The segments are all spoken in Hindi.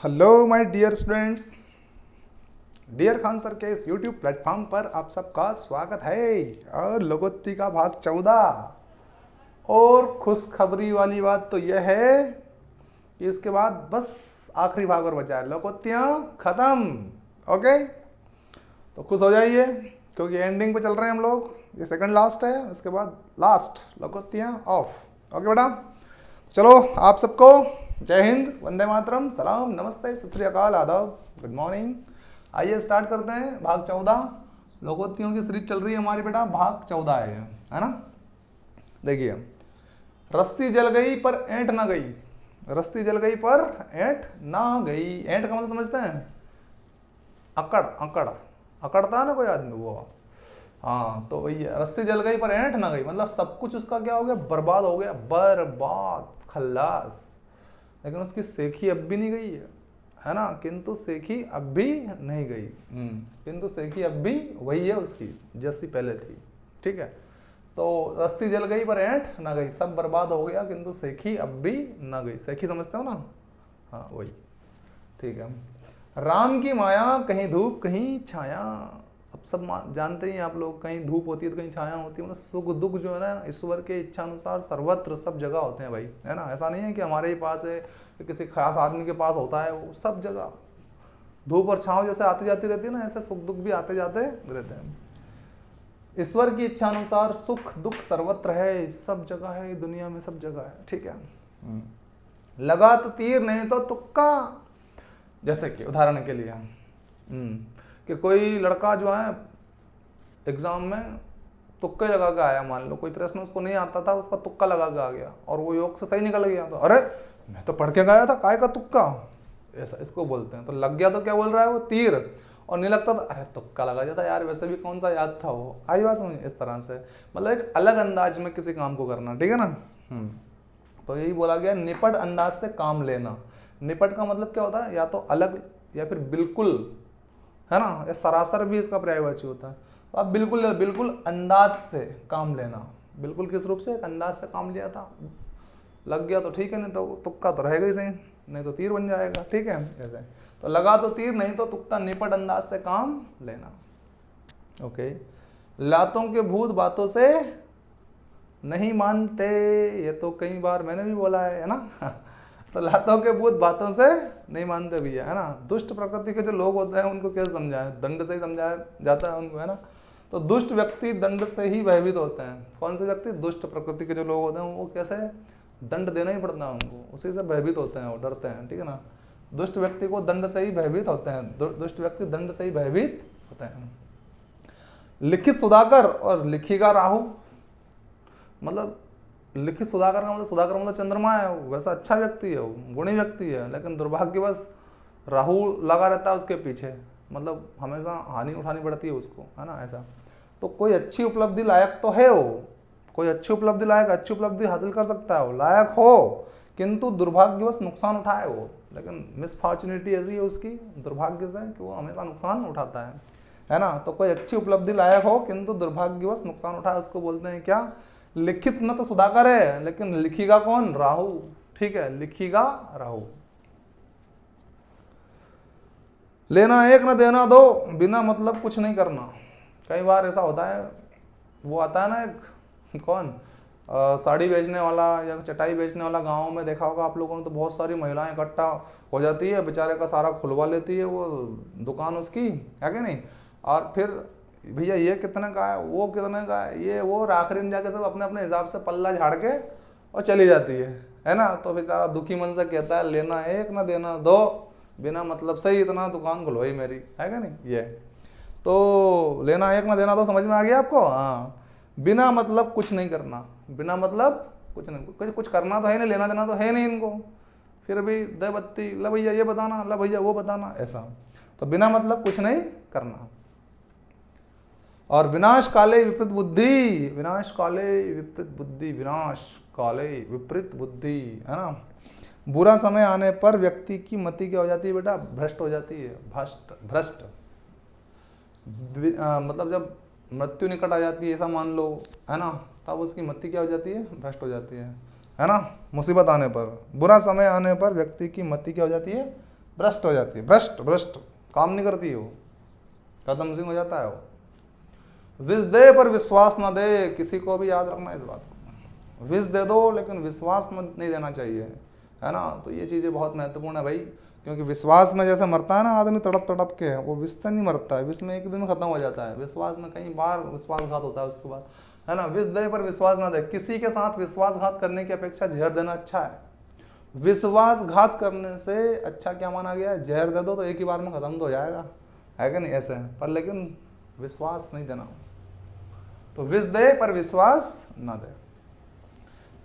Hello my dear students, dear Khan sir के इस यूट्यूब प्लेटफॉर्म पर आप सबका स्वागत है। और लोकोत्ती का भाग 14। और खुशखबरी वाली बात तो यह है कि इसके बाद बस आखिरी भाग और बचा है, लोकोत्तियाँ खत्म। ओके, तो खुश हो जाइए क्योंकि एंडिंग पे चल रहे हैं हम लोग। ये सेकंड लास्ट है, इसके बाद लास्ट लोकोत्तियाँ ऑफ। ओके बेटा, चलो आप सबको जय हिंद, वंदे मातरम, सलाम, नमस्ते, सत श्री अकाल, आदाब, गुड मॉर्निंग। आइए स्टार्ट करते हैं भाग 14। लोकोक्तियों की सीरीज चल रही है हमारी बेटा, भाग 14 है ना। देखिए, रस्सी जल गई पर ऐंठ ना गई। रस्सी जल गई पर ऐंठ ना गई। ऐंठ का मतलब समझते हैं? अकड़, अकड़, अकड़ता है ना कोई आदमी, वो। हाँ, तो वही है, रस्सी जल गई पर ऐंठ ना गई, मतलब सब कुछ उसका क्या हो गया, बर्बाद हो गया, बर्बाद, खल्लास। लेकिन उसकी सेखी अब भी नहीं गई है ना, किंतु सेखी अब भी नहीं गई। किंतु सेखी अब भी वही है उसकी जैसी पहले थी। ठीक है, तो रस्सी जल गई पर ऐंठ ना गई, सब बर्बाद हो गया किंतु सेखी अब भी ना गई। सेखी समझते हो ना? हाँ वही, ठीक है। राम की माया कहीं धूप कहीं छाया। अब सब जानते ही हैं आप लोग, कहीं धूप होती है तो कहीं छाया होती है। मतलब सुख दुख जो है ना, ईश्वर के इच्छा अनुसार सर्वत्र सब जगह होते हैं भाई, है ना। ऐसा नहीं है कि हमारे ही पास है, कि किसी खास आदमी के पास होता है। वो सब जगह धूप और छाँव जैसे आती जाती रहती है ना, ऐसे सुख दुख भी आते जाते रहते हैं। ईश्वर की इच्छा अनुसार सुख दुख सर्वत्र है, सब जगह है, दुनिया में सब जगह है। ठीक है, लगा तो तीर नहीं तो तुक्का। जैसे कि उदाहरण के लिए कि कोई लड़का जो है एग्जाम में तुक्का लगा के आया, मान लो कोई प्रश्न उसको नहीं आता था, उसका तुक्का लगा के आ गया और वो योग से सही निकल गया, तो अरे मैं तो पढ़ के गया था, काय का तुक्का, ऐसा इसको बोलते हैं। तो लग गया तो क्या बोल रहा है वो, तीर। और नहीं लगता तो अरे तुक्का लगा जाता यार, वैसे भी कौन सा याद था वो। आई बात समझ? इस तरह से मतलब एक अलग अंदाज में किसी काम को करना, ठीक है ना। तो यही बोला गया, निपट अंदाज से काम लेना। निपट का मतलब क्या होता है, या तो अलग या फिर बिल्कुल, है ना, या सरासर भी इसका पर्यायवाची होता है। तो आप बिल्कुल बिल्कुल अंदाज से काम लेना। बिल्कुल किस रूप से? एक अंदाज से काम लिया था, लग गया तो ठीक है, नहीं तो तुक्का तो रहेगा ही सही, नहीं तो तीर बन जाएगा। ठीक है, ऐसे तो लगा तो तीर नहीं तो तुक्का, निपट अंदाज से काम लेना। ओके, लातों के भूत बातों से नहीं मानते, ये तो कई बार मैंने भी बोला है ना। तो लातों के भूत बातों से नहीं मानते भैया, है ना। दुष्ट प्रकृति के जो लोग होते हैं उनको कैसे समझाएं, दंड से ही समझाया जाता है उनको, है ना। तो दुष्ट व्यक्ति दंड से ही भयभीत होते हैं। कौन से व्यक्ति? दुष्ट प्रकृति के जो लोग होते हैं, वो कैसे, दंड देना ही पड़ता है उनको, उसी से भयभीत होते हैं, वो डरते हैं, ठीक है ना। दुष्ट व्यक्ति को दंड से ही भयभीत होते हैं, दुष्ट व्यक्ति दंड से ही भयभीत होते हैं। लिखित सुधाकर और लिखिका राहु, मतलब लिखित सुधाकर का मतलब, सुधाकर मतलब चंद्रमा है, वैसा अच्छा व्यक्ति है, वो गुणी व्यक्ति है, लेकिन दुर्भाग्यवश राहु लगा रहता है उसके पीछे, मतलब हमेशा हानि उठानी पड़ती है उसको, है ना, ऐसा। तो कोई अच्छी उपलब्धि लायक तो है वो, कोई अच्छी उपलब्धि लायक, अच्छी उपलब्धि हासिल कर सकता है वो, लायक हो, किंतु दुर्भाग्यवश नुकसान उठाए वो। लेकिन मिसफॉर्चुनिटी ऐसी है उसकी, दुर्भाग्य से, कि वो हमेशा नुकसान उठाता है ना। तो कोई अच्छी उपलब्धि लायक हो किंतु दुर्भाग्यवश नुकसान उठाए, उसको बोलते हैं क्या? लिखित न तो सुधाकर है, लेकिन लिखिगा कौन? राहु। ठीक है, लिखिगा राहु। लेना एक न देना दो, बिना मतलब कुछ नहीं करना। कई बार ऐसा होता है, वो आता है ना एक, कौन, साड़ी बेचने वाला या चटाई बेचने वाला, गाँव में देखा होगा आप लोगों ने, तो बहुत सारी महिलाएं इकट्ठा हो जाती है, बेचारे का सारा खुलवा लेती है वो दुकान उसकी, है कि नहीं। और फिर भैया ये कितने का है, वो कितने का है, ये वो, आखिरी में जाके सब अपने अपने हिसाब से पल्ला झाड़ के और चली जाती है ना। तो बेचारा दुखी मन से कहता है, लेना एक ना देना दो, बिना मतलब से ही इतना दुकान खुलवाई मेरी, है क्या नहीं। ये तो लेना एक ना देना दो, समझ में आ गया आपको? हाँ, बिना मतलब कुछ नहीं करना, बिना मतलब कुछ नहीं, कुछ करना तो है नहीं, लेना देना तो है नहीं इनको, फिर भी दे बत्ती, ला भैया ये बताना, ला भैया वो बताना, ऐसा। तो बिना मतलब कुछ नहीं करना। और विनाश काले विपरीत बुद्धि, विनाश काले विपरीत बुद्धि, विनाश काले विपरीत बुद्धि, है ना। बुरा समय आने पर व्यक्ति की मति क्या हो जाती है बेटा? भ्रष्ट हो जाती है, भ्रष्ट, भ्रष्ट। मतलब जब मृत्यु निकट आ जाती है, ऐसा मान लो, है ना, तब उसकी मति क्या हो जाती है? भ्रष्ट हो जाती है ना। मुसीबत आने पर, बुरा समय आने पर व्यक्ति की मति क्या हो जाती है? भ्रष्ट हो जाती है, भ्रष्ट भ्रष्ट, काम नहीं करती वो, खत्म सिंह हो जाता है वो। विष दे पर विश्वास न दे, किसी को भी याद रखना इस बात को। विष दे दो लेकिन विश्वास नहीं देना चाहिए, है ना। तो ये चीज़ें बहुत महत्वपूर्ण है भाई, क्योंकि विश्वास में जैसे मरता है ना आदमी तड़प तड़प के, वो विष से नहीं मरता है, विष में एक दिन में खत्म हो जाता है, विश्वास में कई बार विश्वासघात होता है उसके बाद, है ना। विष दे पर विश्वास न दे, किसी के साथ विश्वासघात करने की अपेक्षा जहर देना अच्छा है। विश्वासघात करने से अच्छा क्या माना गया है, जहर दे दो तो एक ही बार में खत्म तो हो जाएगा, है कि नहीं, ऐसे है। पर लेकिन विश्वास नहीं देना, तो विष दे पर विश्वास न दे।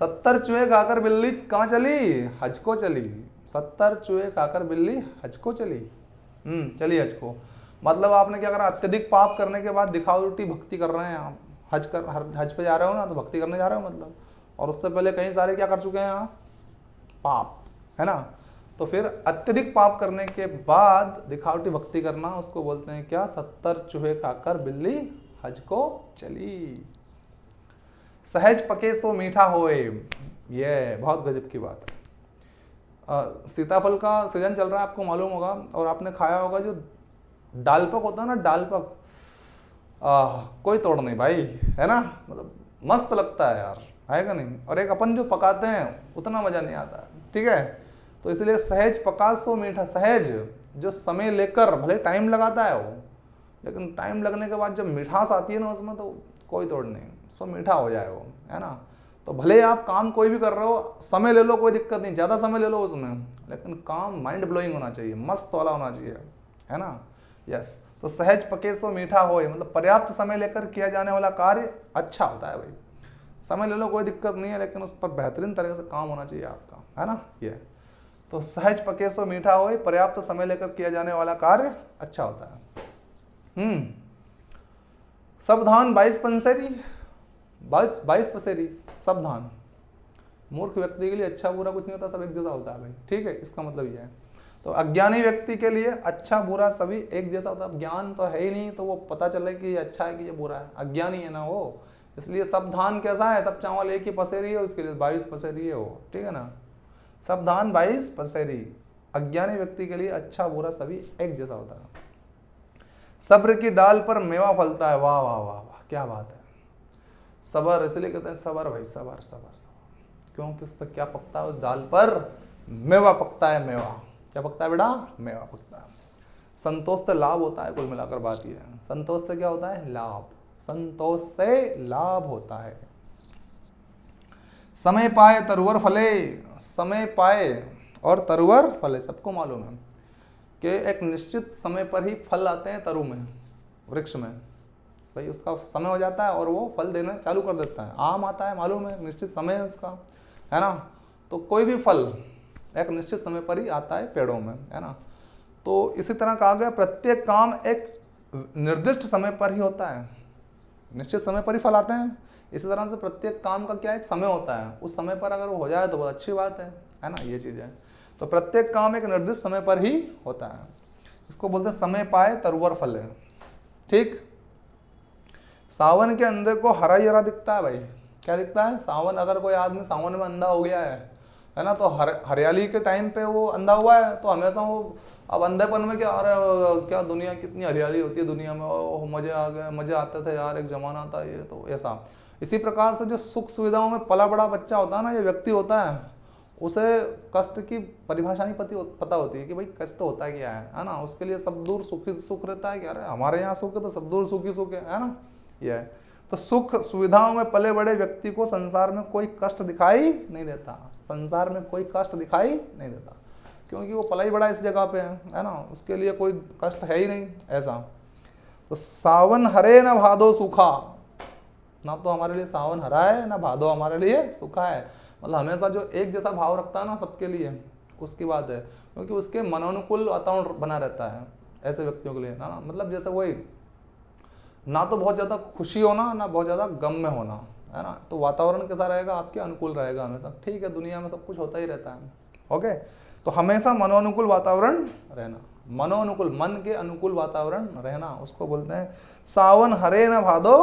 70 चूहे खाकर बिल्ली कहाँ चली, हज को चली। 70 चूहे खाकर बिल्ली हज को चली, चली हज को। मतलब आपने क्या करा, अत्यधिक पाप करने के बाद दिखावटी भक्ति कर रहे हैं आप, हज पे जा रहे हो ना, तो भक्ति करने जा रहे हो मतलब, और उससे पहले कई सारे क्या कर चुके हैं आप, पाप, है ना। तो फिर अत्यधिक पाप करने के बाद दिखावटी भक्ति करना, उसको बोलते हैं क्या, 70 चूहे खाकर बिल्ली हज को चली। सहज पके सो मीठा होए, ये बहुत गजब की बात है। सीताफल का सीजन चल रहा है, आपको मालूम होगा, और आपने खाया होगा जो डालपक होता है ना, डालपक, कोई तोड़ नहीं भाई, है ना, मतलब मस्त लगता है यार, है का नहीं। और एक अपन जो पकाते हैं उतना मजा नहीं आता, ठीक है। तो इसलिए सहज पका सो मीठा, सहज जो समय लेकर, भले टाइम लगाता है वो, लेकिन टाइम लगने के बाद जब मिठास आती है ना उसमें, तो कोई तोड़ नहीं, सो मीठा हो जाए वो, है ना। तो भले आप काम कोई भी कर रहे हो, समय ले लो, कोई दिक्कत नहीं, ज़्यादा समय ले लो उसमें, लेकिन काम माइंड ब्लोइंग होना चाहिए, मस्त वाला होना चाहिए, है ना। यस, तो सहज पके सो मीठा होए, मतलब पर्याप्त समय लेकर किया जाने वाला कार्य अच्छा होता है भाई। समय ले लो, कोई दिक्कत नहीं है, लेकिन उस पर बेहतरीन तरह से काम होना चाहिए आपका, है ना। ये तो सहज पके सो मीठा होए, पर्याप्त समय लेकर किया जाने वाला कार्य अच्छा होता है। सावधान 22 पंसेरी, 22 पसेरी, सावधान। मूर्ख व्यक्ति के लिए अच्छा बुरा कुछ नहीं होता, सब एक जैसा होता है भाई, ठीक है, इसका मतलब ये है। तो अज्ञानी व्यक्ति के लिए अच्छा बुरा सभी एक जैसा होता है। ज्ञान तो है ही नहीं, तो वो पता चले कि ये अच्छा है कि ये बुरा है, अज्ञानी है ना वो। इसलिए सावधान कैसा है, सब चावल एक ही पसेरी है, उसके लिए 22 पसेरी है वो, ठीक है ना। सावधान 22 पसेरी, अज्ञानी व्यक्ति के लिए अच्छा बुरा सभी एक जैसा होता है। सब्र की डाल पर मेवा फलता है, वाह वाह वाह वाह, क्या बात है। सबर, इसलिए कहते हैं सबर भाई, सबर सबर सबर, क्योंकि उस पर क्या पकता है, उस डाल पर मेवा पकता है, मेवा क्या पकता है बेटा, मेवा पकता है। संतोष से लाभ होता है, कुल मिलाकर बात यह है, संतोष से क्या होता है, लाभ, संतोष से लाभ होता है। समय पाए तरुवर फले, समय पाए और तरुवर फले, सबको मालूम है कि एक निश्चित समय पर ही फल आते हैं तरु में, वृक्ष में, भाई उसका समय हो जाता है और वो फल देना चालू कर देता है। आम आता है, मालूम है, निश्चित समय है उसका, है ना। तो कोई भी फल एक निश्चित समय पर ही आता है पेड़ों में, है ना। तो इसी तरह कहा गया, प्रत्येक काम एक निर्दिष्ट समय पर ही होता है, निश्चित समय पर ही फल आते हैं। इसी तरह से प्रत्येक काम का क्या एक समय होता है, उस समय पर अगर वो हो जाए तो बहुत अच्छी बात है ना, ये चीज़ है। तो प्रत्येक काम एक निर्दिष्ट समय पर ही होता है, इसको बोलते हैं समय पाए तरुवर फले, ठीक। सावन के अंधे को हरा ही हरा दिखता है भाई, क्या दिखता है, सावन, अगर कोई आदमी सावन में अंधा हो गया है ना, तो हरियाली के टाइम पे वो अंधा हुआ है, तो हमेशा वो अब अंधेपन में क्या, अरे क्या दुनिया कितनी हरियाली होती है दुनिया में, ओह मजे आ गए, मजे आते थे यार, एक जमाना था ये, तो ऐसा। इसी प्रकार से जो सुख सुविधाओं में पला बड़ा बच्चा होता है ना, ये व्यक्ति होता है, उसे कष्ट की परिभाषा नहीं पता होती है कि भाई कष्ट होता है क्या है ना। उसके लिए सब दूर सुखी सुख रहता है, क्या अरे हमारे यहाँ सुख है तो सब दूर सुखी सुख है ना, यह है। तो सुख सुविधाओं में पले बड़े व्यक्ति को संसार में कोई कष्ट दिखाई नहीं देता, संसार में कोई कष्ट दिखाई नहीं देता, क्योंकि वो पला ही बड़ा इस जगह पे है ना, उसके लिए कोई कष्ट है ही नहीं, ऐसा। तो सावन हरे न भादो सूखा, ना तो हमारे लिए सावन हरा है ना भादो हमारे लिए सूखा है, मतलब हमेशा जो एक जैसा भाव रखता है ना सबके लिए, उसकी बात है, क्योंकि उसके मनोनुकूल वातावरण बना रहता है ऐसे व्यक्तियों के लिए ना, मतलब जैसे वही ना तो बहुत ज़्यादा खुशी होना ना बहुत ज़्यादा गम में होना, है ना। तो वातावरण कैसा रहेगा, आपके अनुकूल रहेगा हमेशा, ठीक है, दुनिया में सब कुछ होता ही रहता है, ओके। तो हमेशा मनोनुकूल वातावरण रहना, मनोनुकूल, मन के अनुकूल वातावरण रहना, उसको बोलते हैं सावन हरे न भादो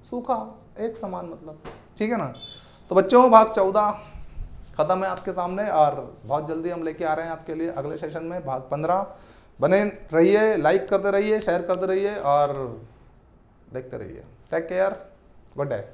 सूखा, एक समान मतलब, ठीक है ना। तो बच्चों भाग 14 ख़त्म है आपके सामने, और बहुत जल्दी हम लेके आ रहे हैं आपके लिए अगले सेशन में भाग 15। बने रहिए, लाइक करते रहिए, शेयर करते रहिए और देखते रहिए। Take care, good day.